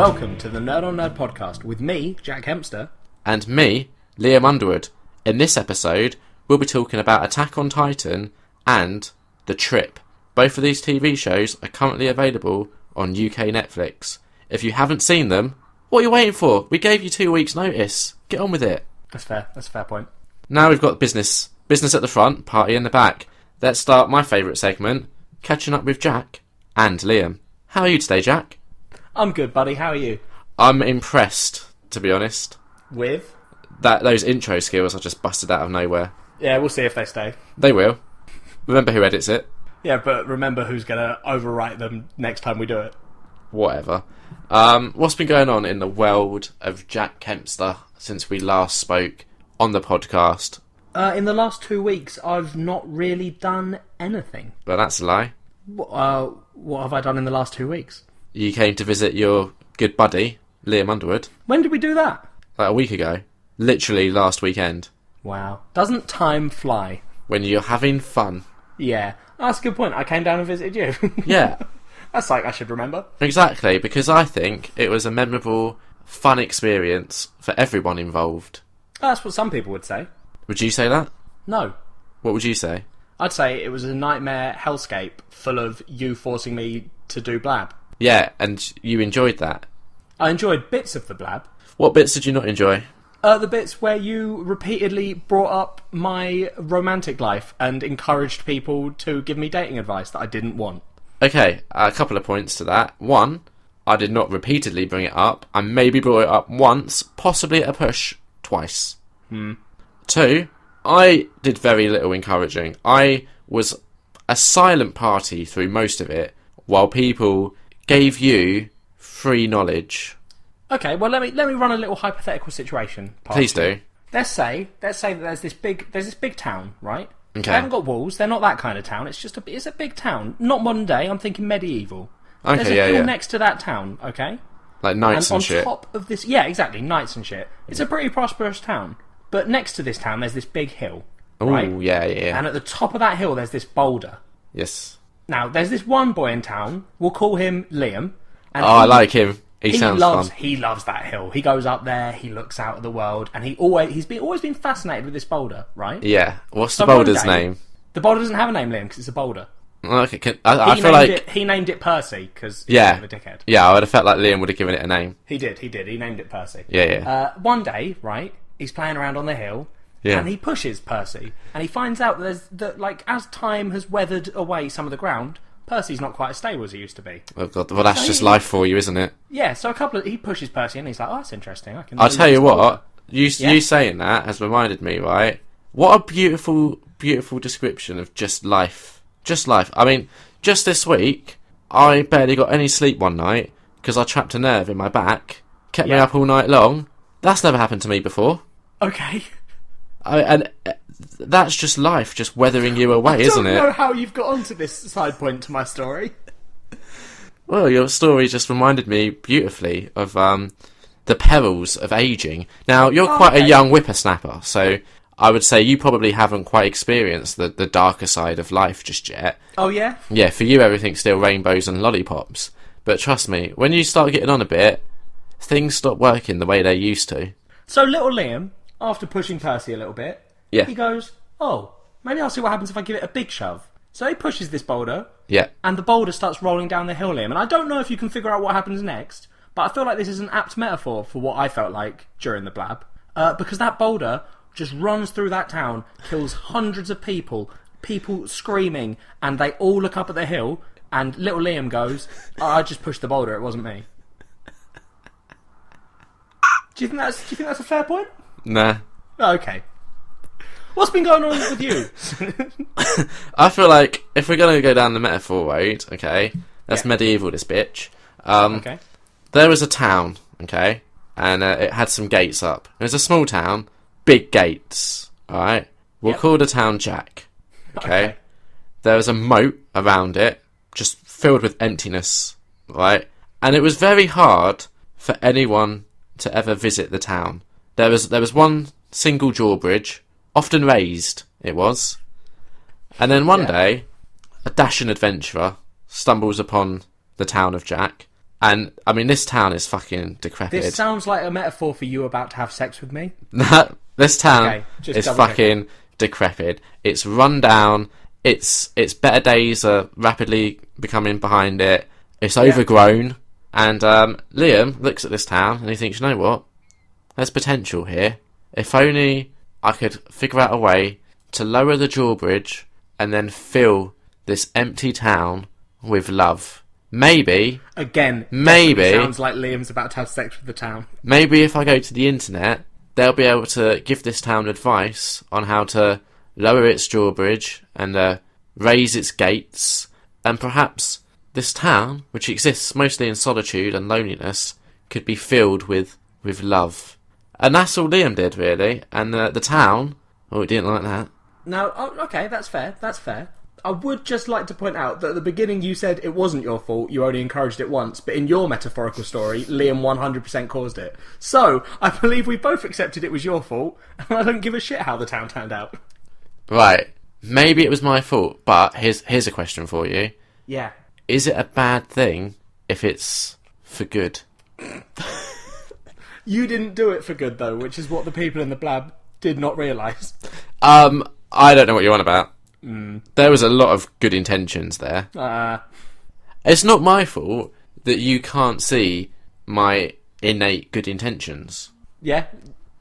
Welcome to the Nerd on Nerd podcast with me, Jack Hempster. And me, Liam Underwood. In this episode, we'll be talking about Attack on Titan and The Trip. Both of these TV shows are currently available on UK Netflix. If you haven't seen them, what are you waiting for? We gave you 2 weeks' notice. Get on with it. That's fair. That's a fair point. Now we've got business. Business at the front, party in the back. Let's start my favourite segment, catching up with Jack and Liam. How are you today, Jack? I'm good, buddy. How are you? I'm impressed, to be honest. With? Those intro skills I just busted out of nowhere. Yeah, we'll see if they stay. They will. Remember who edits it. Yeah, but remember who's going to overwrite them next time we do it. Whatever. What's been going on in the world of Jack Kempster since we last spoke on the podcast? In the last 2 weeks, I've not really done anything. Well, that's a lie. What have I done in the last 2 weeks? You came to visit your good buddy, Liam Underwood. When did we do that? Like a week ago. Literally last weekend. Wow. Doesn't time fly? When you're having fun. Yeah. That's a good point. I came down and visited you. Yeah. That's like I should remember. Exactly, because I think it was a memorable, fun experience for everyone involved. That's what some people would say. Would you say that? No. What would you say? I'd say it was a nightmare hellscape full of you forcing me to do blab. Yeah, and you enjoyed that. I enjoyed bits of the blab. What bits did you not enjoy? The bits where you repeatedly brought up my romantic life and encouraged people to give me dating advice that I didn't want. Okay, a couple of points to that. One, I did not repeatedly bring it up. I maybe brought it up once, possibly at a push, twice. Two, I did very little encouraging. I was a silent party through most of it, while people gave you free knowledge. Okay, well let me run a little hypothetical situation. Please do. Let's say that there's this big town, right? Okay. They haven't got walls. They're not that kind of town. It's a big town. Not modern day. I'm thinking medieval. Okay, there's a hill next to that town. Okay. Like knights and shit. And on top of this, yeah, exactly, knights and shit. It's a pretty prosperous town. But next to this town, there's this big hill. Oh, right? yeah. And at the top of that hill, there's this boulder. Yes. Now, there's this one boy in town. We'll call him Liam. And I like him. He sounds fun. He loves that hill. He goes up there. He looks out at the world, and he's always been fascinated with this boulder, right? Yeah. What's the boulder's name? The boulder doesn't have a name, Liam, because it's a boulder. Okay. I feel like he named it Percy because he's yeah, a dickhead. Yeah. I would have felt like Liam would have given it a name. He did. He named it Percy. Yeah. One day, right? He's playing around on the hill. Yeah. And he pushes Percy, and he finds out that as time has weathered away some of the ground, Percy's not quite as stable as he used to be. Oh God, well that's just life for you, isn't it? Yeah, so he pushes Percy and he's like, oh, that's interesting. I'll tell you what, you saying that has reminded me, right? What a beautiful, beautiful description of just life. Just life. I mean, just this week, I barely got any sleep one night because I trapped a nerve in my back, kept me up all night long. That's never happened to me before. Okay. And that's just life, just weathering you away, isn't it? I don't know how you've got onto this side point to my story. Well, your story just reminded me beautifully of the perils of ageing. Now, you're quite a young whippersnapper, so I would say you probably haven't quite experienced the darker side of life just yet. Oh, yeah? Yeah, for you, everything's still rainbows and lollipops. But trust me, when you start getting on a bit, things stop working the way they used to. So little Liam, after pushing Percy a little bit, he goes, oh, maybe I'll see what happens if I give it a big shove. So he pushes this boulder, and the boulder starts rolling down the hill, Liam. And I don't know if you can figure out what happens next, but I feel like this is an apt metaphor for what I felt like during the blab. Because that boulder just runs through that town, kills hundreds of people screaming, and they all look up at the hill, and little Liam goes, oh, I just pushed the boulder, it wasn't me. Do you think that's a fair point? Nah. Okay. What's been going on with you? I feel like if we're going to go down the metaphor road, okay, that's medieval, this bitch. Okay. There was a town, okay, and it had some gates up. It was a small town, big gates, alright? We'll call the town Jack, okay? There was a moat around it, just filled with emptiness, right? And it was very hard for anyone to ever visit the town. There was one single drawbridge, often raised, it was. And then one day, a dashing adventurer stumbles upon the town of Jack, And, I mean, this town is fucking decrepit. This sounds like a metaphor for you about to have sex with me. This town is fucking decrepit. It's run down. Its better days are rapidly becoming behind it. It's overgrown. And Liam looks at this town and he thinks, you know what? There's potential here. If only I could figure out a way to lower the drawbridge and then fill this empty town with love. Maybe. Again, maybe. Sounds like Liam's about to have sex with the town. Maybe if I go to the internet, they'll be able to give this town advice on how to lower its drawbridge and raise its gates. And perhaps this town, which exists mostly in solitude and loneliness, could be filled with love. And that's all Liam did, really. And the town, he didn't like that. No, okay, that's fair. That's fair. I would just like to point out that at the beginning you said it wasn't your fault, you only encouraged it once, but in your metaphorical story, Liam 100% caused it. So, I believe we both accepted it was your fault, and I don't give a shit how the town turned out. Right. Maybe it was my fault, but here's a question for you. Yeah. Is it a bad thing if it's for good? You didn't do it for good, though, which is what the people in the blab did not realise. I don't know what you're on about. There was a lot of good intentions there. It's not my fault that you can't see my innate good intentions. Yeah?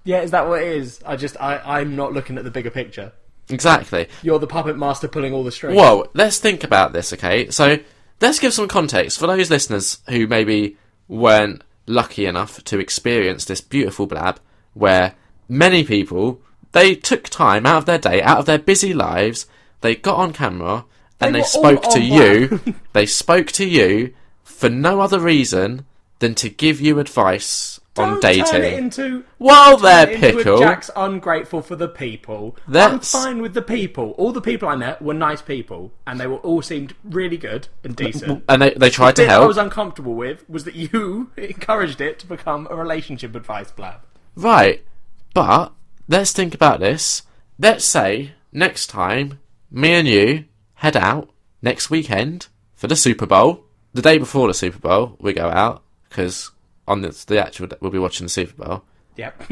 Yeah, is that what it is? I'm not looking at the bigger picture. Exactly. You're the puppet master pulling all the strings. Well, let's think about this, okay? So, let's give some context for those listeners who maybe weren't lucky enough to experience this beautiful blab where many people, they took time out of their day, out of their busy lives, they got on camera and they spoke to you. They spoke to you for no other reason than to give you advice on dating. Turn it into while they're pickle. Jack's ungrateful for the people. I'm fine with the people. All the people I met were nice people, and they all seemed really good and decent. And they tried to help. What I was uncomfortable with was that you encouraged it to become a relationship advice blab. Right, but let's think about this. Let's say next time me and you head out next weekend for the Super Bowl. The day before the Super Bowl, we go out, because on the actual day, we'll be watching the Super Bowl. Yep.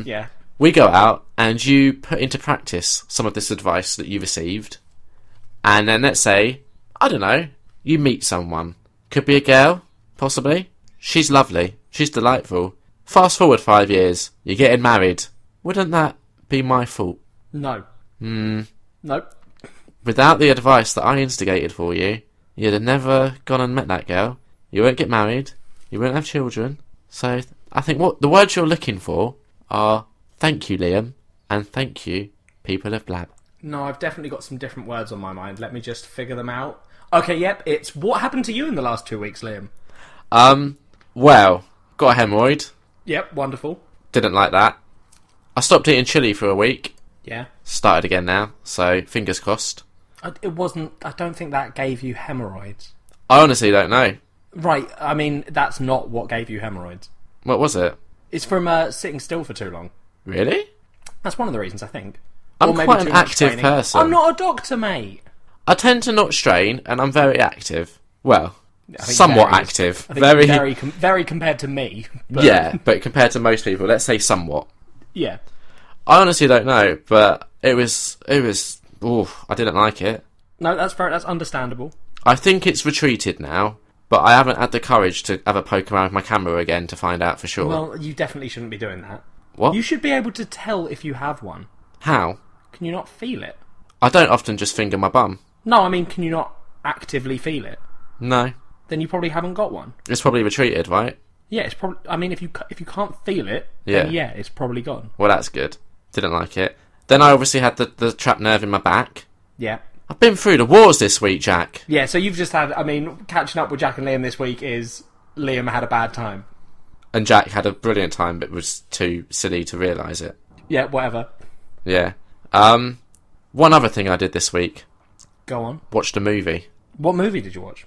Yeah. We go out, and you put into practice some of this advice that you received. And then let's say, I don't know, you meet someone. Could be a girl, possibly. She's lovely. She's delightful. Fast forward 5 years, you're getting married. Wouldn't that be my fault? No. Nope. Without the advice that I instigated for you, you'd have never gone and met that girl. You won't get married. You won't have children. So I think what the words you're looking for are thank you, Liam, and thank you, people of Blab. No, I've definitely got some different words on my mind. Let me just figure them out. Okay, yep, it's what happened to you in the last 2 weeks, Liam? Well, got a hemorrhoid. Yep, wonderful. Didn't like that. I stopped eating chili for a week. Yeah. Started again now, so fingers crossed. I don't think that gave you hemorrhoids. I honestly don't know. Right, I mean, that's not what gave you hemorrhoids. What was it? It's from sitting still for too long. Really? That's one of the reasons, I think. I'm quite an active person. I'm not a doctor, mate. I tend to not strain, and I'm very active. Well, somewhat active. Very compared to me. But... Yeah, but compared to most people, let's say somewhat. Yeah. I honestly don't know, but it was. Oof, I didn't like it. No, that's fair. That's understandable. I think it's retreated now, but I haven't had the courage to have a poke around with my camera again to find out for sure. Well, you definitely shouldn't be doing that. What? You should be able to tell if you have one. How? Can you not feel it? I don't often just finger my bum. No, I mean, can you not actively feel it? No. Then you probably haven't got one. It's probably retreated, right? Yeah, it's probably. I mean, if you can't feel it, then yeah, it's probably gone. Well, that's good. Didn't like it. Then I obviously had the trapped nerve in my back. Yeah. I've been through the wars this week, Jack. Yeah, so you've just had... I mean, catching up with Jack and Liam this week is Liam had a bad time. And Jack had a brilliant time, but was too silly to realise it. Yeah, whatever. Yeah. One other thing I did this week. Go on. Watched a movie. What movie did you watch?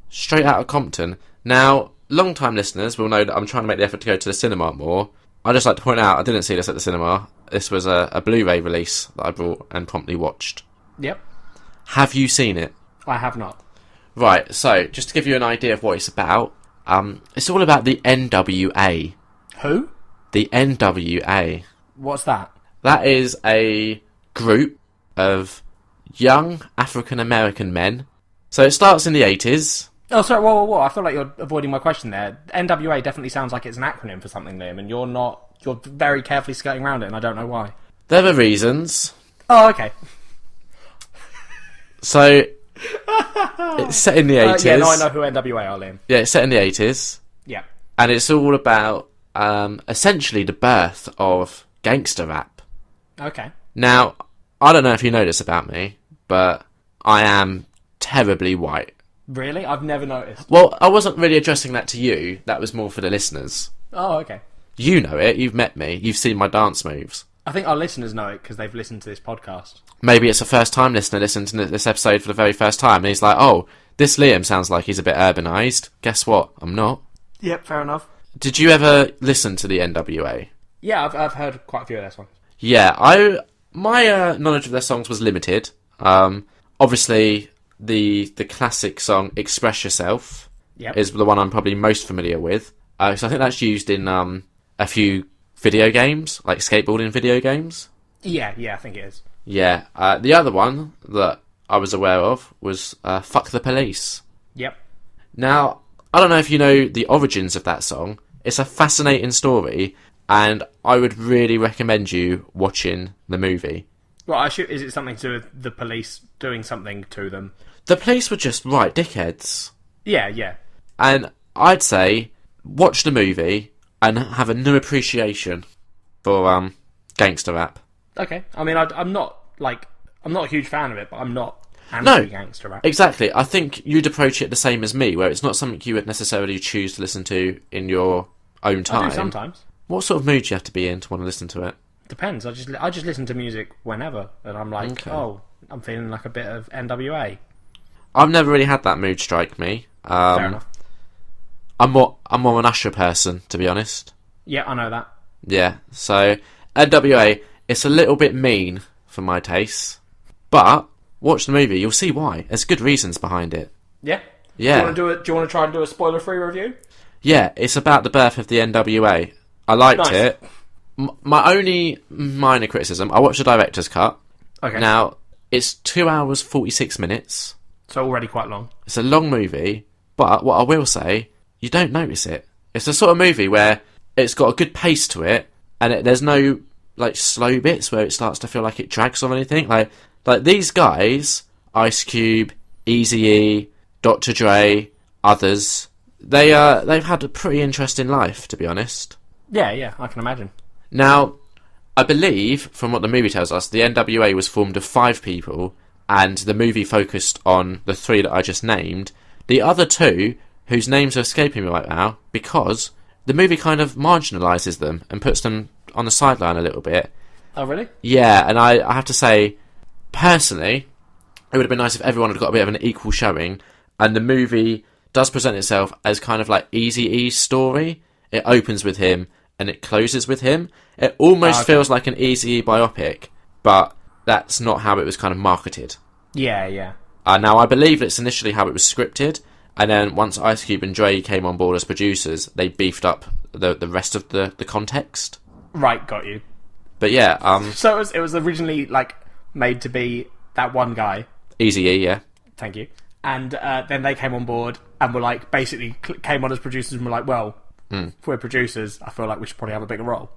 Straight Outta Compton. Now, long-time listeners will know that I'm trying to make the effort to go to the cinema more. I'd just like to point out, I didn't see this at the cinema. This was a Blu-ray release that I brought and promptly watched. Yep. Have you seen it? I have not. Right, so, just to give you an idea of what it's about, It's all about the NWA. Who? The NWA. What's that? That is a group of young African-American men. So it starts in the 80s. Oh, sorry, whoa. I feel like you're avoiding my question there. NWA definitely sounds like it's an acronym for something, Liam, and you're not. You're very carefully skirting around it, and I don't know why. There are reasons. Oh, okay. So, it's set in the 80s. Yeah, no, I know who NWA are, Liam. Yeah, it's set in the 80s. Yeah. And it's all about, essentially, the birth of gangster rap. Okay. Now, I don't know if you know this about me, but I am terribly white. Really? I've never noticed. Well, I wasn't really addressing that to you. That was more for the listeners. Oh, okay. You know it. You've met me. You've seen my dance moves. I think our listeners know it because they've listened to this podcast. Maybe it's a first-time listener listening to this episode for the very first time, and he's like, oh, this Liam sounds like he's a bit urbanised. Guess what? I'm not. Yep, fair enough. Did you ever listen to the NWA? Yeah, I've heard quite a few of their songs. Yeah, my knowledge of their songs was limited. Obviously, the classic song "Express Yourself" is the one I'm probably most familiar with. So I think that's used in a few video games, like skateboarding video games. Yeah, I think it is. Yeah, the other one that I was aware of was "Fuck the Police." Yep. Now, I don't know if you know the origins of that song. It's a fascinating story, and I would really recommend you watching the movie. Well, is it something to do with the police doing something to them? The police were just right dickheads. Yeah. And I'd say watch the movie and have a new appreciation for gangster rap. Okay. I mean, I'm not a huge fan of it, but I'm not anti-gangster rap. Exactly. I think you'd approach it the same as me, where it's not something you would necessarily choose to listen to in your own time. I do sometimes. What sort of mood do you have to be in to want to listen to it? Depends. I just listen to music whenever, and I'm like, okay. Oh, I'm feeling like a bit of NWA. I've never really had that mood strike me. Fair enough. I'm more an Usher person, to be honest. Yeah, I know that. Yeah, so NWA, it's a little bit mean for my taste, but watch the movie, you'll see why. There's good reasons behind it. Yeah? Yeah. Do you want to try and do a spoiler-free review? Yeah, it's about the birth of the NWA. I liked it. My only minor criticism, I watched the director's cut. Okay. Now, it's 2 hours, 46 minutes. So already quite long. It's a long movie, but what I will say, you don't notice it. It's the sort of movie where it's got a good pace to it, and there's no slow bits where it starts to feel like it drags on anything. Like these guys, Ice Cube, Eazy-E, Dr. Dre, others, they've had a pretty interesting life, to be honest. Yeah, I can imagine. Now, I believe, from what the movie tells us, the NWA was formed of 5 people, and the movie focused on the 3 that I just named. The other 2, whose names are escaping me right now, because the movie kind of marginalises them and puts them on the sideline a little bit. Oh, really? Yeah, and I have to say, personally, it would have been nice if everyone had got a bit of an equal showing, and the movie does present itself as kind of like Eazy-E's story. It opens with him, and it closes with him. It almost feels like an Eazy-E biopic, but that's not how it was kind of marketed. Yeah. Now, I believe it's initially how it was scripted, and then once Ice Cube and Dre came on board as producers, they beefed up the rest of the context. Right, got you. But yeah, so it was originally made to be that one guy. Eazy-E, yeah. Thank you. And then they came on board and were basically came on as producers and were like, well, if we're producers, I feel like we should probably have a bigger role.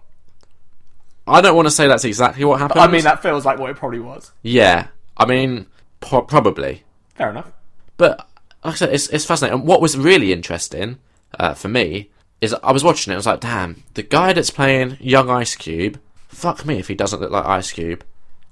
I don't want to say that's exactly what happened. But, I mean, that feels like what it probably was. Yeah. I mean, probably. Fair enough. But, like I said, it's fascinating. And what was really interesting for me is I was watching it, I was like, damn, the guy that's playing young Ice Cube, fuck me if he doesn't look like Ice Cube.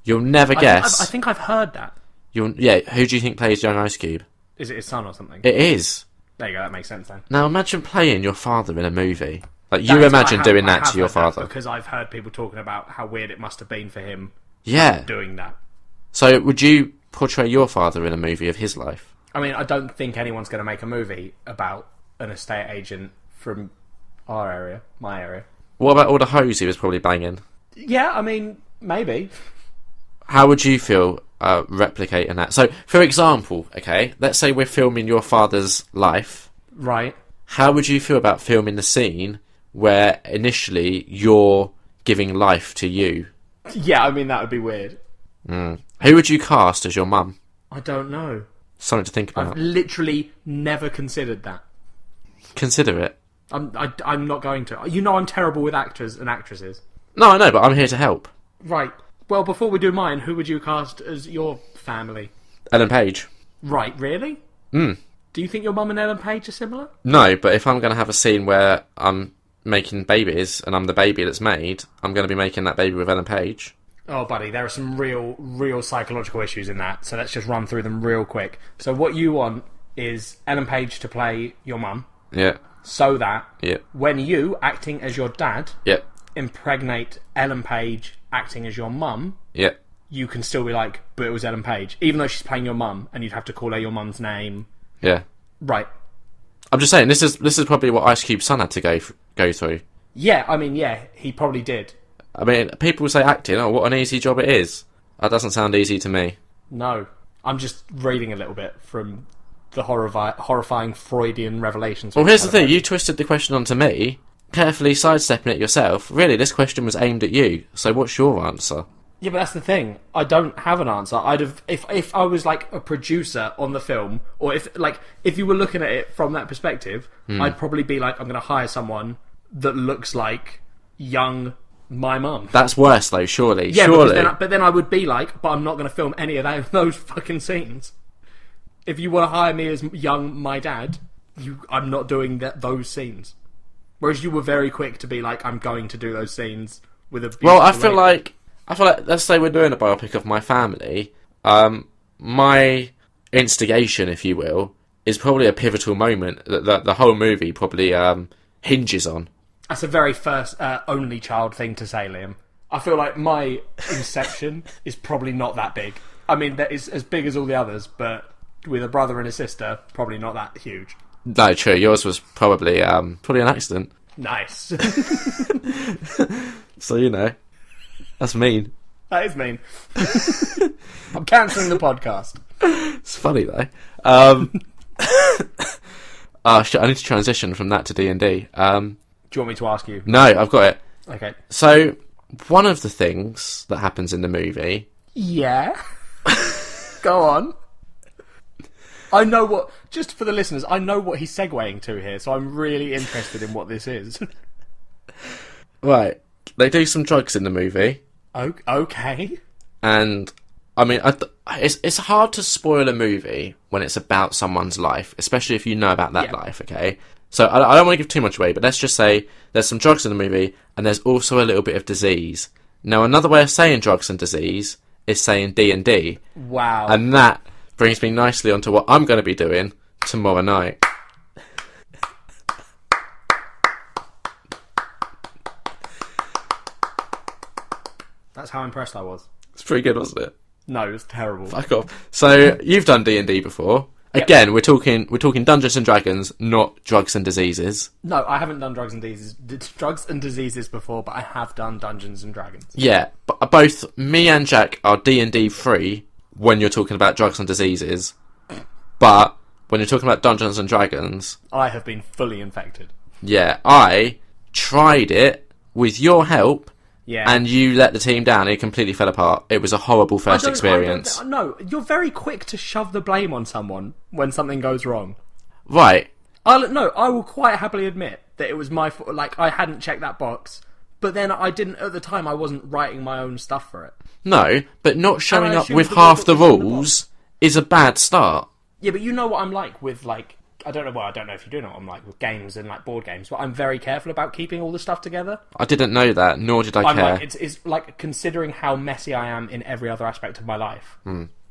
You'll never guess. I think I've heard that. Who do you think plays young Ice Cube? Is it his son or something? It is. There you go, that makes sense then. Now imagine playing your father in a movie. You imagine doing that to your father. Because I've heard people talking about how weird it must have been for him doing that. So would you portray your father in a movie of his life? I mean, I don't think anyone's going to make a movie about an estate agent from our area, my area. What about all the hoes he was probably banging? Yeah, I mean, maybe. How would you feel replicating that? So, for example, okay, let's say we're filming your father's life. Right. how would you feel about filming the scene where initially you're giving life to you? Yeah, I mean, that would be weird. Who would you cast as your mum? I don't know. Something to think about. I've literally never considered that. Consider it. I'm not going to. You know I'm terrible with actors and actresses. No, I know, but I'm here to help. Right. Well, before we do mine, who would you cast as your family? Ellen Page. Right, really? Do you think your mum and Ellen Page are similar? No, but if I'm going to have a scene where I'm making babies and I'm the baby that's made, I'm going to be making that baby with Ellen Page. Oh, buddy, there are some real psychological issues in that, so let's just run through them real quick. So what you want is Ellen Page to play your mum. Yeah. So that when you, acting as your dad, impregnate Ellen Page acting as your mum, you can still be like, but it was Ellen Page, even though she's playing your mum, and you'd have to call her your mum's name. Yeah. Right. I'm just saying, this is probably what Ice Cube's son had to go through. Yeah, I mean, yeah, he probably did. I mean, people say acting, oh, what an easy job it is. That doesn't sound easy to me. No. I'm just reading a little bit from the horrifying Freudian revelations. Well, here's the thing. You twisted the question onto me, carefully sidestepping it yourself. Really, this question was aimed at you. So what's your answer? Yeah, but that's the thing. I don't have an answer. I'd have, if I was like a producer on the film, or if you were looking at it from that perspective, I'd probably be like, I'm going to hire someone that looks like young my mum. That's worse though, surely. Yeah, surely. But then I would be like, but I'm not going to film any of those fucking scenes. If you want to hire me as young my dad, I'm not doing those scenes. Whereas you were very quick to be like, I'm going to do those scenes with a. Well, I feel like let's say we're doing a biopic of my family. My instigation, if you will, is probably a pivotal moment that the whole movie probably hinges on. That's a very first only child thing to say, Liam. I feel like my inception is probably not that big. I mean, that is as big as all the others, but with a brother and a sister, probably not that huge. No, true. Yours was probably an accident. Nice. So, you know, that's mean. That is mean. I'm cancelling the podcast. It's funny, though. Oh, shit, I need to transition from that to D&D. Do you want me to ask you? No, I've got it. Okay. So, one of the things that happens in the movie... Yeah? Go on. I know what... Just for the listeners, I know what he's segueing to here, so I'm really interested in what this is. Right. They do some drugs in the movie. Okay. And, I mean, it's hard to spoil a movie when it's about someone's life, especially if you know about that life, okay? So I don't want to give too much away, but let's just say there's some drugs in the movie, and there's also a little bit of disease. Now, another way of saying drugs and disease is saying D&D. Wow. And that brings me nicely onto what I'm going to be doing tomorrow night. That's how impressed I was. It's pretty good, wasn't it? No, it was terrible. Fuck off. So, you've done D&D before. Again, we're talking Dungeons and Dragons, not drugs and diseases. No, I haven't done drugs and diseases before, but I have done Dungeons and Dragons. Yeah, but both me and Jack are D&D free when you're talking about drugs and diseases, but when you're talking about Dungeons and Dragons, I have been fully infected. Yeah, I tried it with your help. Yeah. And you let the team down. It completely fell apart. It was a horrible first experience. No, you're very quick to shove the blame on someone when something goes wrong. Right. I will quite happily admit that it was my fault. Like, I hadn't checked that box. But then I didn't, at the time, I wasn't writing my own stuff for it. No, but not showing up with half the rules is a bad start. Yeah, but you know what I'm like with, like... I don't know if you do know what I'm like with games and like board games, but I'm very careful about keeping all the stuff together. I didn't know that, nor did I care. Like, it's like, considering how messy I am in every other aspect of my life,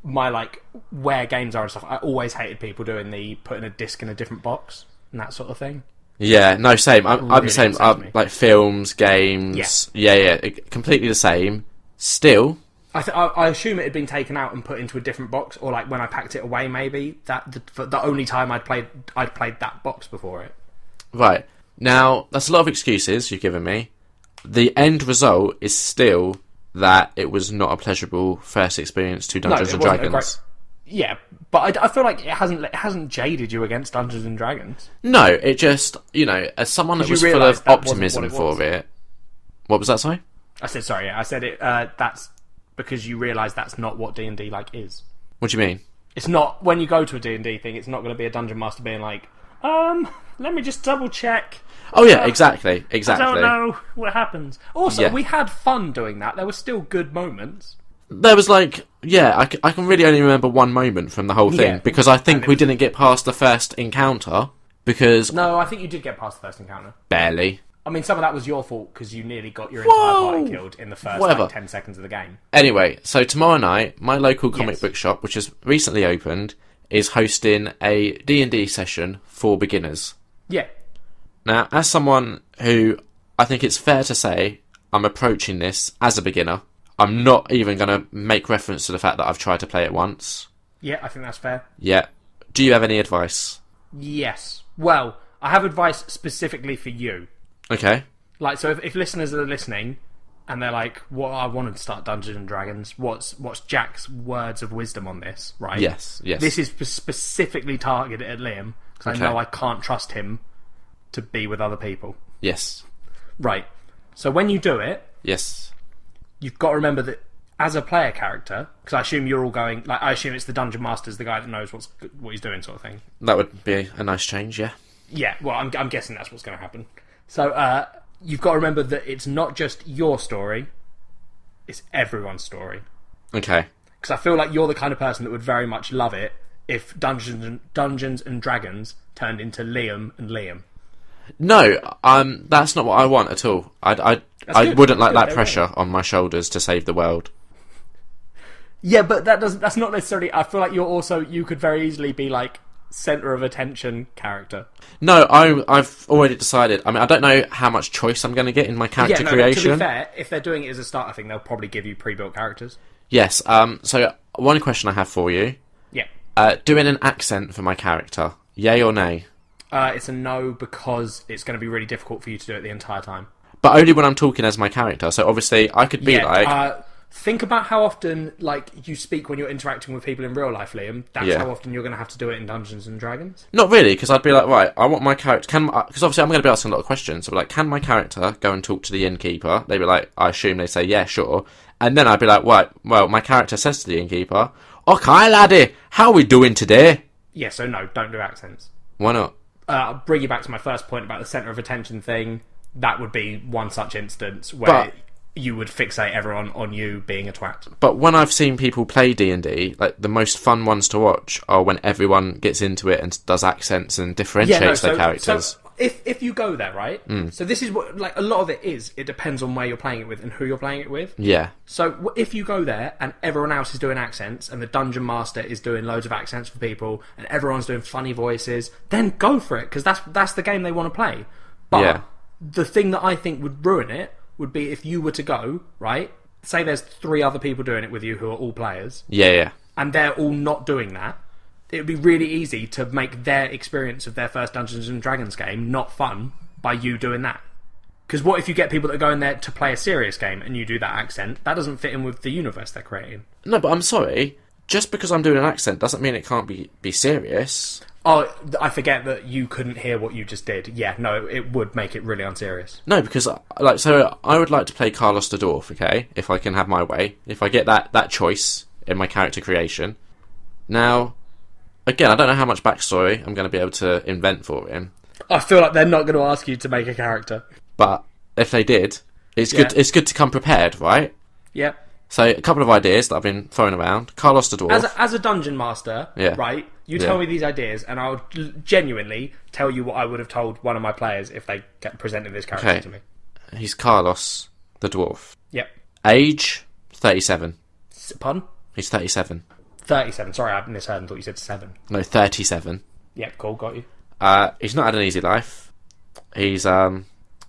my like where games are and stuff. I always hated people doing the putting a disc in a different box and that sort of thing. Yeah, no, same. I'm the same. Like films, games. Yeah, completely the same. Still. I assume it had been taken out and put into a different box, or like when I packed it away, maybe the only time I'd played that box before it. Right. Now, that's a lot of excuses you've given me. The end result is still that it was not a pleasurable first experience to Dungeons and Dragons. Yeah, but I feel like it hasn't jaded you against Dungeons and Dragons. No, it just, as someone that was full of optimism for it. What was that, sorry? I said sorry. Yeah, I said it. That's because you realise that's not what D&D is. What do you mean? It's not when you go to a D&D thing. It's not going to be a dungeon master being like, let me just double check. Oh yeah, exactly. I don't know what happens. Also, we had fun doing that. There were still good moments. There was I can really only remember one moment from the whole thing because I think we didn't get past the first encounter because... No, I think you did get past the first encounter. Barely. I mean, some of that was your fault because you nearly got your entire party killed in the first 10 seconds of the game. Anyway, so tomorrow night, my local comic book shop, which has recently opened, is hosting a D&D session for beginners. Yeah. Now, as someone who I think it's fair to say I'm approaching this as a beginner, I'm not even going to make reference to the fact that I've tried to play it once. Yeah, I think that's fair. Yeah. Do you have any advice? Yes. Well, I have advice specifically for you. Okay. So if listeners are listening and they're like, "Well, I wanted to start Dungeons and Dragons. What's Jack's words of wisdom on this?" Right? Yes. This is specifically targeted at Liam because I know I can't trust him to be with other people. Yes. Right. So when you do it, yes, you've got to remember that as a player character, because I assume you're all going, I assume it's the Dungeon Master's the guy that knows what he's doing, sort of thing. That would be a nice change, yeah. Yeah. Well, I'm guessing that's what's going to happen. So, you've got to remember that it's not just your story, it's everyone's story. Okay. Because I feel like you're the kind of person that would very much love it if Dungeons and Dragons turned into Liam and Liam. No, that's not what I want at all. I wouldn't like that pressure on my shoulders to save the world. Yeah, but that's not necessarily... I feel like you could very easily be like centre of attention character. No, I've already decided. I mean, I don't know how much choice I'm going to get in my character creation. To be fair, if they're doing it as a starter thing, they'll probably give you pre-built characters. Yes. So one question I have for you. Yeah. Doing an accent for my character. Yay or nay? It's a no because it's going to be really difficult for you to do it the entire time. But only when I'm talking as my character. So obviously I could be think about how often you speak when you're interacting with people in real life, Liam. That's how often you're going to have to do it in Dungeons and Dragons. Not really, because I'd be like, right, I want my character... Because obviously I'm going to be asking a lot of questions. So can my character go and talk to the innkeeper? They'd be like, I assume they say, yeah, sure. And then I'd be like, right, well, my character says to the innkeeper, okay, laddie, how are we doing today? Yeah, so no, don't do accents. Why not? I'll bring you back to my first point about the centre of attention thing. That would be one such instance where you would fixate everyone on you being a twat. But when I've seen people play D&D, the most fun ones to watch are when everyone gets into it and does accents and differentiates their characters. So if you go there, right? So this is what a lot of it is. It depends on where you're playing it with and who you're playing it with. Yeah. So if you go there and everyone else is doing accents and the Dungeon Master is doing loads of accents for people and everyone's doing funny voices, then go for it because that's the game they want to play. But the thing that I think would ruin it would be if you were to go, right? Say there's 3 other people doing it with you who are all players. Yeah. And they're all not doing that. It would be really easy to make their experience of their first Dungeons and Dragons game not fun by you doing that. Because what if you get people that go in there to play a serious game and you do that accent? That doesn't fit in with the universe they're creating. No, but I'm sorry. Just because I'm doing an accent doesn't mean it can't be serious. Oh, I forget that you couldn't hear what you just did. Yeah, no, it would make it really unserious. No, because so I would like to play Carlos the Dwarf, okay? If I can have my way, if I get that choice in my character creation. Now, again, I don't know how much backstory I'm going to be able to invent for him. I feel like they're not going to ask you to make a character. But if they did, it's good. It's good to come prepared, right? Yep. So a couple of ideas that I've been throwing around. Carlos the Dwarf. As a dungeon master, right? You tell me these ideas, and I'll genuinely tell you what I would have told one of my players if they presented this character to me. He's Carlos the Dwarf. Yep. Age 37. Pardon? He's 37. 37. Sorry, I misheard and thought you said 7. No, 37. Yep, cool, got you. He's not had an easy life. He's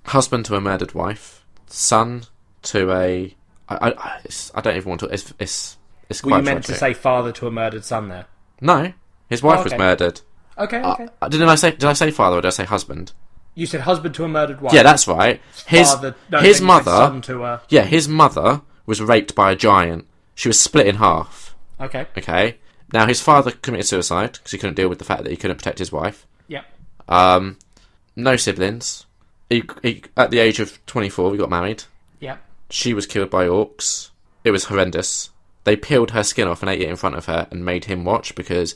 husband to a murdered wife, son to a... I don't even want to... It's quite... Were you meant to say father to a murdered son there? No, his wife was murdered. Okay. Did I say father or did I say husband? You said husband to a murdered wife. Yeah, that's right. His mother... Son to a... Yeah, his mother was raped by a giant. She was split in half. Okay. Okay. Now, his father committed suicide because he couldn't deal with the fact that he couldn't protect his wife. Yep. No siblings. He at the age of 24, he got married. Yep. She was killed by orcs. It was horrendous. They peeled her skin off and ate it in front of her and made him watch because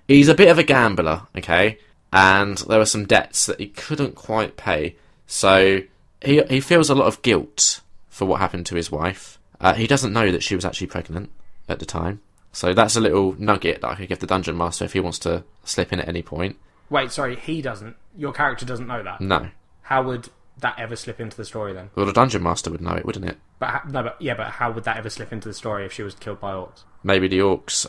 he's a bit of a gambler, okay? And there were some debts that he couldn't quite pay. So he feels a lot of guilt for what happened to his wife. He doesn't know that she was actually pregnant at the time. So that's a little nugget that I could give the Dungeon Master if he wants to slip in at any point. Wait, sorry, he doesn't? Your character doesn't know that? No. How would that ever slip into the story then? Well, the Dungeon Master would know it, wouldn't it? But how would that ever slip into the story if she was killed by orcs? Maybe the orcs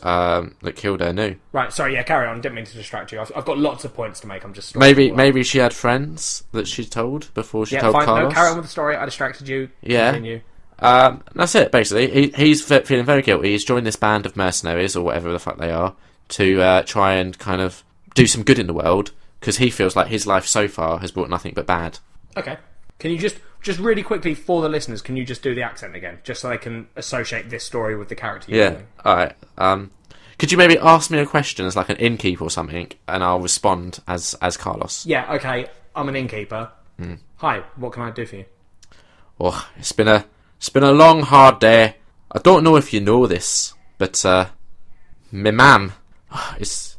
that killed her knew. Right, sorry, yeah, carry on. Didn't mean to distract you. I've got lots of points to make. I'm just... Maybe she had friends that she told before she told fine. Carlos. No, carry on with the story. I distracted you. Yeah. Continue. That's it, basically. He's feeling very guilty. He's joined this band of mercenaries, or whatever the fuck they are, to try and kind of do some good in the world, because he feels like his life so far has brought nothing but bad. Okay. Can you just really quickly, for the listeners, can you just do the accent again? Just so they can associate this story with the character you're doing. Alright. Could you maybe ask me a question as like an innkeeper or something, and I'll respond as Carlos? Yeah, okay. I'm an innkeeper. Hi, what can I do for you? Oh, it's been a long, hard day. I don't know if you know this, but my mum, it's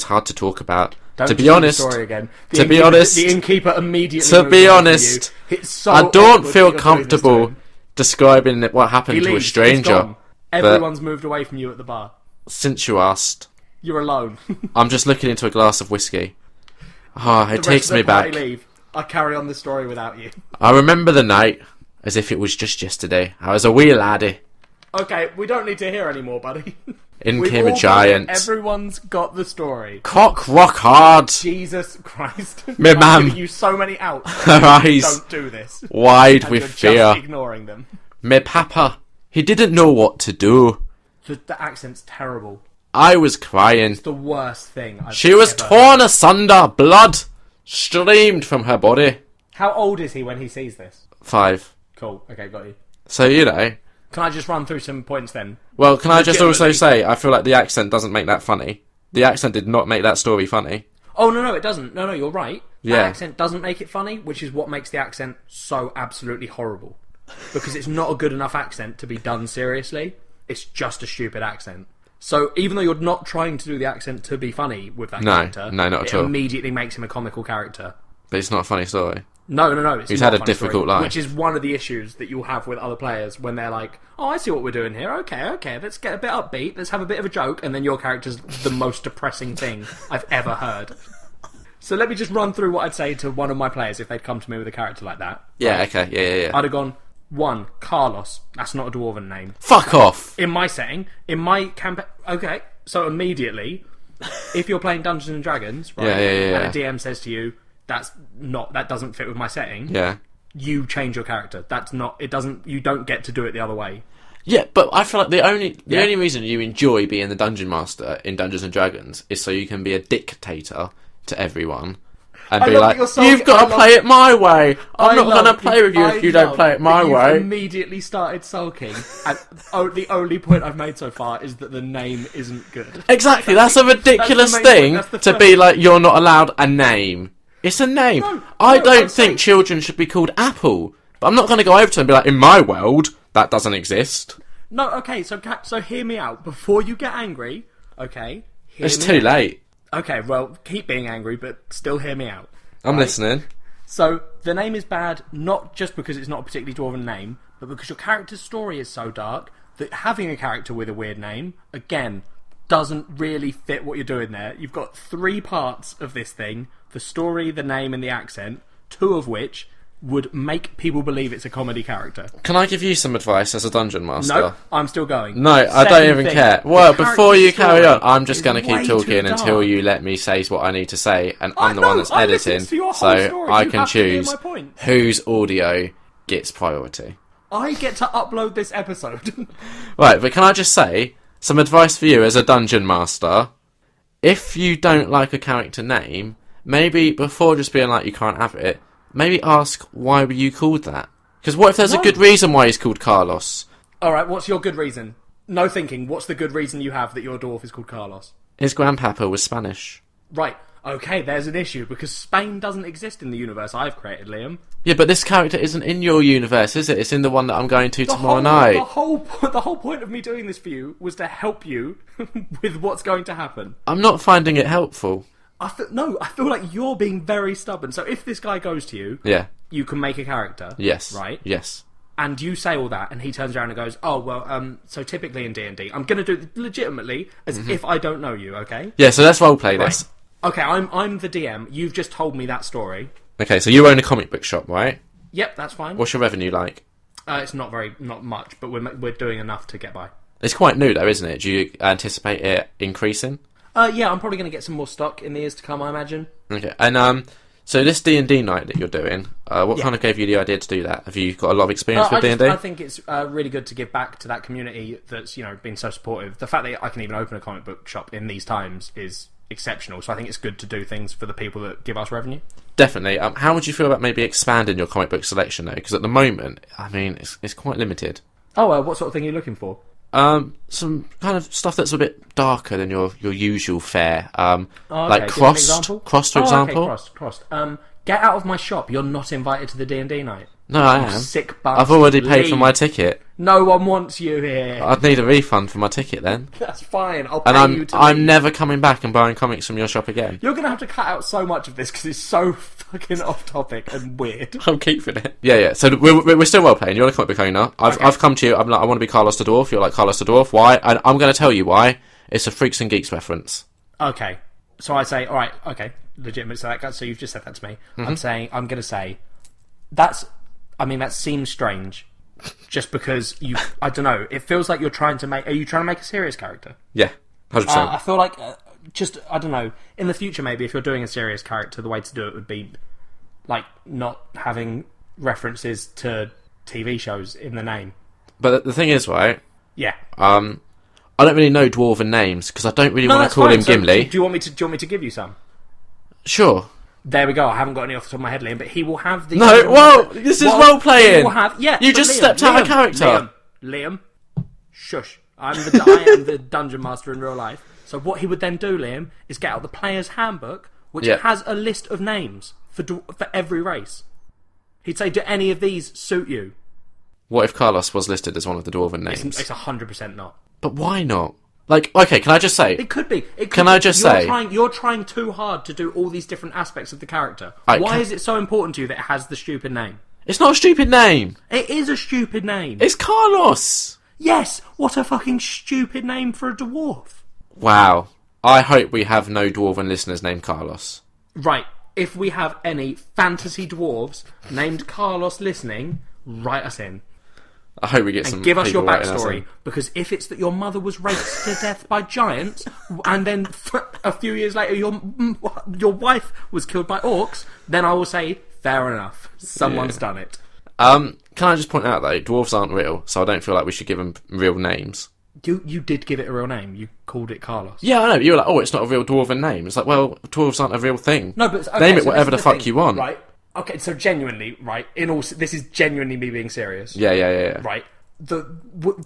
hard to talk about. Don't to be honest, story again. The innkeeper immediately. To be honest, so I don't feel comfortable describing what happened to a stranger. Everyone's moved away from you at the bar. Since you asked, you're alone. I'm just looking into a glass of whiskey. It takes me back. I carry on the story without you. I remember the night as if it was just yesterday. I was a wee laddie. Okay, we don't need to hear any more, buddy. In came a giant. Everyone's got the story. Cock rock hard. Jesus Christ. Me I'm mum. giving you so many outs. Her eyes. Don't do this. Wide with fear. Just ignoring them. Me papa. He didn't know what to do. The accent's terrible. I was crying. It's the worst thing She was torn asunder. Blood streamed from her body. How old is he when he sees this? 5. Cool. Okay, got you. So, you know... Can I just run through some points then? Well, can I just also say, I feel like the accent doesn't make that funny. The accent did not make that story funny. Oh, no, it doesn't. No, you're right. Yeah. That accent doesn't make it funny, which is what makes the accent so absolutely horrible. Because it's not a good enough accent to be done seriously. It's just a stupid accent. So, even though you're not trying to do the accent to be funny with that character... No, not at all. It immediately makes him a comical character. But it's not a funny story. No. He's had a difficult life. Which is one of the issues that you'll have with other players when they're like, oh, I see what we're doing here. Okay, let's get a bit upbeat. Let's have a bit of a joke. And then your character's the most depressing thing I've ever heard. So let me just run through what I'd say to one of my players if they'd come to me with a character like that. Yeah, right? Okay, yeah. I'd have gone, 1, Carlos. That's not a dwarven name. Fuck off! In my setting, in my campaign... Okay, so immediately, if you're playing Dungeons and Dragons, right, and a DM says to you, that doesn't fit with my setting. Yeah. You change your character. You don't get to do it the other way. Yeah, but I feel like the only reason you enjoy being the Dungeon Master in Dungeons and Dragons is so you can be a dictator to everyone and be like, you've got to play it my way. I'm not going to play with you if you don't play it my way. You've immediately started sulking, and the only point I've made so far is that the name isn't good. Exactly, that's a ridiculous thing to be like, you're not allowed a name. It's a name. I don't think children should be called Apple. But I'm not going to go over to them and be like, in my world, that doesn't exist. No, okay, so hear me out. Before you get angry, okay? It's too late. Okay, well, keep being angry, but still hear me out. I'm listening. So, the name is bad, not just because it's not a particularly dwarven name, but because your character's story is so dark that having a character with a weird name, again, doesn't really fit what you're doing there. You've got 3 parts of this thing: the story, the name, and the accent, 2 of which would make people believe it's a comedy character. Can I give you some advice as a Dungeon Master? No, I'm still going. No, I don't even care. Well, before you carry on, I'm just going to keep talking until you let me say what I need to say, and I'm the one that's editing, so I can choose whose audio gets priority. I get to upload this episode. Right, but can I just say, some advice for you as a Dungeon Master: if you don't like a character name, maybe before just being like, you can't have it, maybe ask, why were you called that? Because what if there's a good reason why he's called Carlos? Alright, what's your good reason? no thinking, what's the good reason you have that your dwarf is called Carlos? His grandpapa was Spanish. Right. Okay, there's an issue, because Spain doesn't exist in the universe I've created, Liam. Yeah, but this character isn't in your universe, is it? It's in the one that I'm going to tomorrow night. The whole point of me doing this for you was to help you with what's going to happen. I'm not finding it helpful. I feel like you're being very stubborn. So if this guy goes to you, you can make a character. Yes. Right? Yes. And you say all that, and he turns around and goes, oh, well, so typically in D&D, I'm going to do it legitimately as if I don't know you, okay? Yeah, so let's roleplay this. Okay, I'm the DM. You've just told me that story. Okay, so you own a comic book shop, right? Yep, that's fine. What's your revenue like? It's not much, but we're doing enough to get by. It's quite new, though, isn't it? Do you anticipate it increasing? Yeah, I'm probably going to get some more stock in the years to come, I imagine. Okay, and so this D&D night that you're doing, what kind of gave you the idea to do that? Have you got a lot of experience with D&D? I think it's really good to give back to that community that's been so supportive. The fact that I can even open a comic book shop in these times is exceptional, so I think it's good to do things for the people that give us revenue. Definitely. How would you feel about maybe expanding your comic book selection, though? Because at the moment, I mean, it's quite limited. Oh, what sort of thing are you looking for? Some kind of stuff that's a bit darker than your usual fare. Like Crossed, for example. Okay, Crossed. Get out of my shop. You're not invited to the D&D night. No, I am. Sick bastard. I've already paid for my ticket. No one wants you here. I'd need a refund for my ticket then. That's fine. I'll pay you to leave. I'm never coming back and buying comics from your shop again. You're going to have to cut out so much of this because it's so fucking off topic and weird. I'm keeping it. Yeah. So we're still well playing. You're a comic book owner. I've come to you. I'm like, I want to be Carlos the Dwarf. You're like, Carlos the Dwarf. Why? And I'm going to tell you why. It's a Freaks and Geeks reference. Okay. So I say, alright, okay. Legitimate. So you've just said that to me. Mm-hmm. I'm going to say, that seems strange. Just because I don't know, it feels like are you trying to make a serious character? Yeah, 100%. I feel like, I don't know, in the future maybe if you're doing a serious character, the way to do it would be, like, not having references to TV shows in the name. But the thing is, right? Yeah. I don't really know dwarven names, because I don't really want to call him Gimli. Do you want me to give you some? Sure. There we go. I haven't got any off the top of my head, Liam, but he will have the... No, whoa! This is role-playing! You just Liam, stepped out of character! Liam, shush. I am the dungeon master in real life. So what he would then do, Liam, is get out the player's handbook, which has a list of names for every race. He'd say, do any of these suit you? What if Carlos was listed as one of the dwarven names? It's 100% not. But why not? Like, okay, can I just say... It could be. You're trying too hard to do all these different aspects of the character. Why is it so important to you that it has the stupid name? It's not a stupid name! It is a stupid name. It's Carlos! Yes! What a fucking stupid name for a dwarf. Wow. I hope we have no dwarven listeners named Carlos. Right. If we have any fantasy dwarves named Carlos listening, write us in. I hope we get some. And give us your backstory, because if it's that your mother was raped to death by giants, and then a few years later your wife was killed by orcs, then I will say fair enough. Someone's done it. Can I just point out though, dwarves aren't real, so I don't feel like we should give them real names. You did give it a real name. You called it Carlos. Yeah, I know. You were like, oh, it's not a real dwarven name. It's like, well, dwarves aren't a real thing. No, but okay, name it whatever the fuck you want. Right. Okay, so genuinely, right, this is genuinely me being serious. Yeah. Right,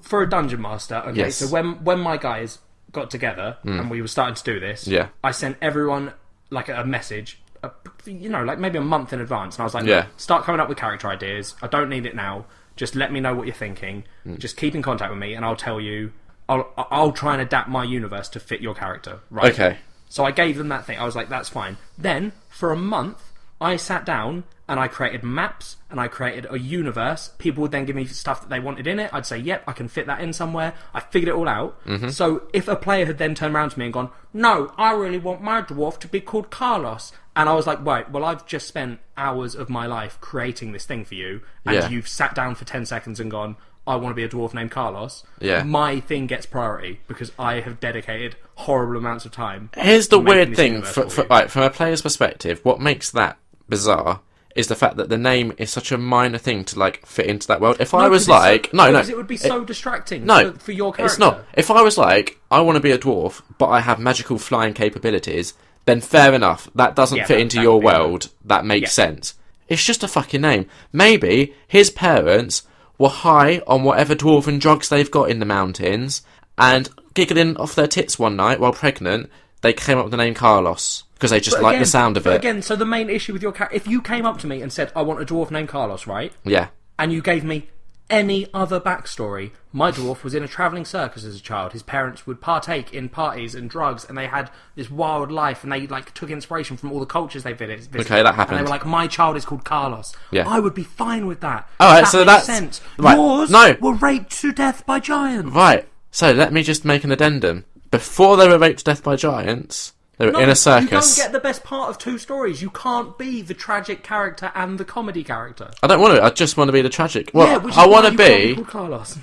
for a dungeon master, okay, yes. So when my guys got together and we were starting to do this, I sent everyone, like, a message, like maybe a month in advance, and I was like, start coming up with character ideas, I don't need it now, just let me know what you're thinking, just keep in contact with me, and I'll tell you, I'll try and adapt my universe to fit your character, right? Okay. So I gave them that thing, I was like, that's fine. Then, for a month, I sat down and I created maps and I created a universe. People would then give me stuff that they wanted in it. I'd say, yep, I can fit that in somewhere. I figured it all out. Mm-hmm. So if a player had then turned around to me and gone, no, I really want my dwarf to be called Carlos. And I was like, right, well, I've just spent hours of my life creating this thing for you. And you've sat down for 10 seconds and gone, I want to be a dwarf named Carlos. Yeah. My thing gets priority because I have dedicated horrible amounts of time. Here's the weird thing. From a player's perspective, what makes that bizarre is the fact that the name is such a minor thing to like fit into that world. If I was like, because it would be so distracting. For your character. It's not. If I was like, I want to be a dwarf, but I have magical flying capabilities, then fair enough. That doesn't fit into your world. That makes sense. It's just a fucking name. Maybe his parents were high on whatever dwarven drugs they've got in the mountains, and giggling off their tits one night while pregnant, they came up with the name Carlos because they just liked the sound of it. Again, so the main issue with your character, if you came up to me and said, I want a dwarf named Carlos, right? Yeah. And you gave me any other backstory, my dwarf was in a travelling circus as a child. His parents would partake in parties and drugs, and they had this wild life, and they like took inspiration from all the cultures they visited. Okay, that happened. And they were like, my child is called Carlos. Yeah. I would be fine with that. Alright, so makes that's... sense. Right. Yours were raped to death by giants. Right. So let me just make an addendum. Before they were raped to death by giants, they were in a circus. You don't get the best part of two stories. You can't be the tragic character and the comedy character. I don't want to. I just want to be the tragic. Well, yeah, I want to be... called Carlos.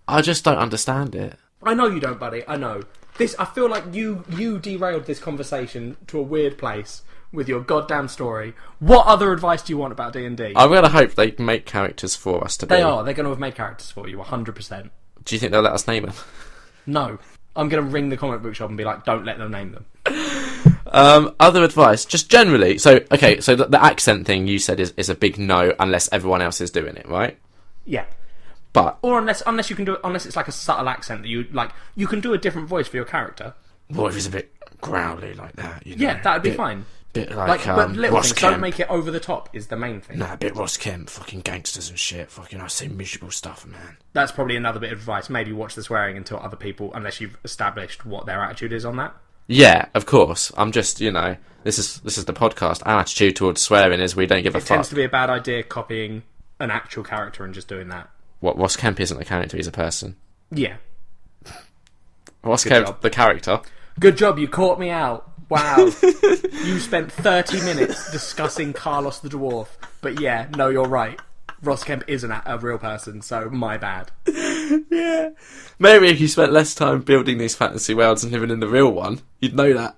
I just don't understand it. I know you don't, buddy. I know. I feel like you derailed this conversation to a weird place with your goddamn story. What other advice do you want about D&D? I'm going to hope they make characters for us to be. They are. They're going to have made characters for you, 100%. Do you think they'll let us name them? No. I'm going to ring the comic book shop and be like, don't let them name them. Other advice, just generally. So, okay, so the accent thing you said is a big no unless everyone else is doing it, right? Yeah. But or unless you can do it, unless it's like a subtle accent that you like, you can do a different voice for your character. What if it's a bit growly like that? You know, yeah, that'd be fine. Bit like but little Ross things, Kemp. don't make it over the top is the main thing. Nah, a bit Ross Kemp, fucking gangsters and shit. Fucking, I say miserable stuff, man. That's probably another bit of advice. Maybe watch the swearing until other people, unless you've established what their attitude is on that. Yeah, of course. I'm just, this is the podcast. Our attitude towards swearing is we don't give a fuck. It tends to be a bad idea copying an actual character and just doing that. What, Ross Kemp isn't a character, he's a person. Yeah. Ross Kemp, the character. Good job, you caught me out. Wow. You spent 30 minutes discussing Carlos the Dwarf. But yeah, no, you're right. Ross Kemp isn't a real person, so my bad. Yeah. Maybe if you spent less time building these fantasy worlds and living in the real one, you'd know that.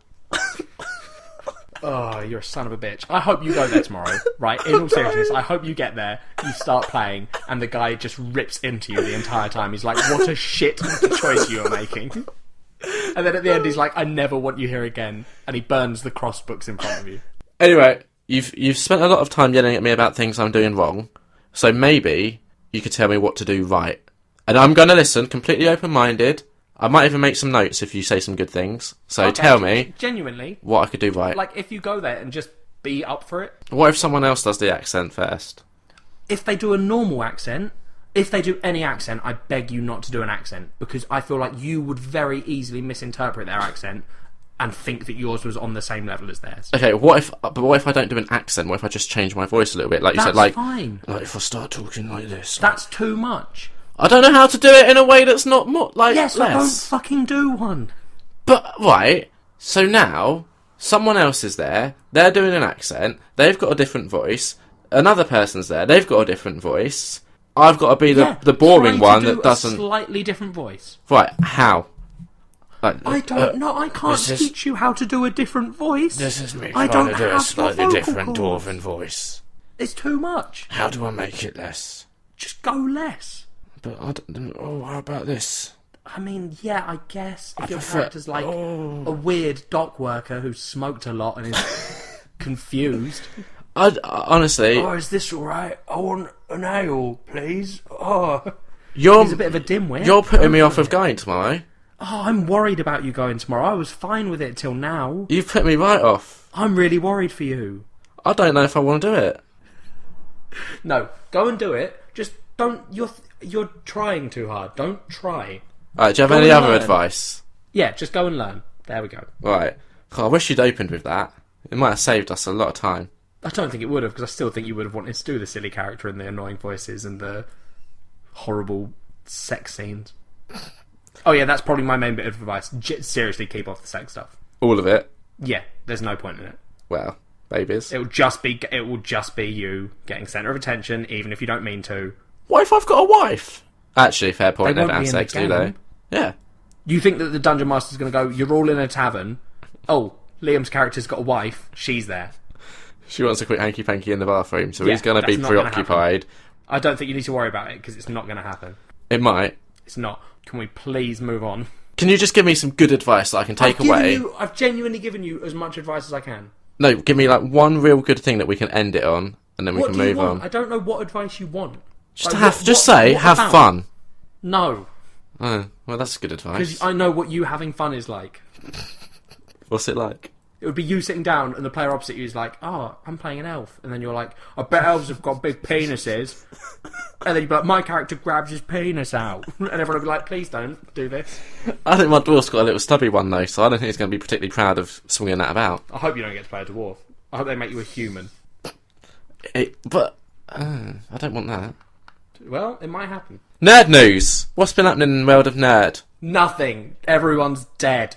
Oh, you're a son of a bitch. I hope you go there tomorrow, right? In all seriousness, I hope you get there, you start playing, and the guy just rips into you the entire time. He's like, what a shit choice you are making. And then at the end he's like, I never want you here again. And he burns the cross books in front of you. Anyway, you've spent a lot of time yelling at me about things I'm doing wrong. So maybe you could tell me what to do right. And I'm going to listen, completely open-minded. I might even make some notes if you say some good things. So okay, tell me genuinely what I could do right. Like, if you go there and just be up for it. What if someone else does the accent first? If they do a normal accent... If they do any accent, I beg you not to do an accent, because I feel like you would very easily misinterpret their accent and think that yours was on the same level as theirs. Okay, what if I don't do an accent? What if I just change my voice a little bit? Like you said, like, fine. Like if I start talking like this. That's too much. I don't know how to do it in a way that's not more like yes, less. Don't fucking do one. But right, so now someone else is there. They're doing an accent. They've got a different voice. Another person's there. They've got a different voice. I've got to be the boring one that doesn't... a slightly different voice. Right, how? Like, I don't know. I can't teach you how to do a different voice. This is me trying to do a slightly different dwarven voice. It's too much. How do I make it less? Just go less. But I don't... Oh, how about this? I mean, yeah, I guess if your character's like a weird dock worker who smoked a lot and is confused... honestly... Oh, is this alright? I want an ale, please. Oh, he's a bit of a dimwit. You're putting me off of going tomorrow. Oh, I'm worried about you going tomorrow. I was fine with it till now. You've put me right off. I'm really worried for you. I don't know if I want to do it. No, go and do it. Just don't... You're trying too hard. Don't try. Alright, do you have any other advice? Yeah, just go and learn. There we go. Right. God, I wish you'd opened with that. It might have saved us a lot of time. I don't think it would have, because I still think you would have wanted to do the silly character and the annoying voices and the horrible sex scenes. Oh yeah, that's probably my main bit of advice. Seriously, keep off the sex stuff. All of it? Yeah, there's no point in it. Well, babies. It will just be you getting centre of attention, even if you don't mean to. What if I've got a wife? Actually, fair point. They never have sex, do they? Yeah. You think that the dungeon master's going to go, you're all in a tavern. Oh, Liam's character's got a wife. She's there. She wants a quick hanky-panky in the bathroom, so he's going to be preoccupied. I don't think you need to worry about it, because it's not going to happen. It might. It's not. Can we please move on? Can you just give me some good advice that I can take away? I've genuinely given you as much advice as I can. No, give me like one real good thing that we can end it on, and then we can move on. I don't know what advice you want. Just say, have fun. No. Oh, well, that's good advice. Because I know what you having fun is like. What's it like? It would be you sitting down and the player opposite you is like, oh, I'm playing an elf. And then you're like, I bet elves have got big penises. And then you'd be like, my character grabs his penis out. And everyone would be like, please don't do this. I think my dwarf's got a little stubby one, though, so I don't think he's going to be particularly proud of swinging that about. I hope you don't get to play a dwarf. I hope they make you a human. I don't want that. Well, it might happen. Nerd news! What's been happening in the world of nerd? Nothing. Everyone's dead.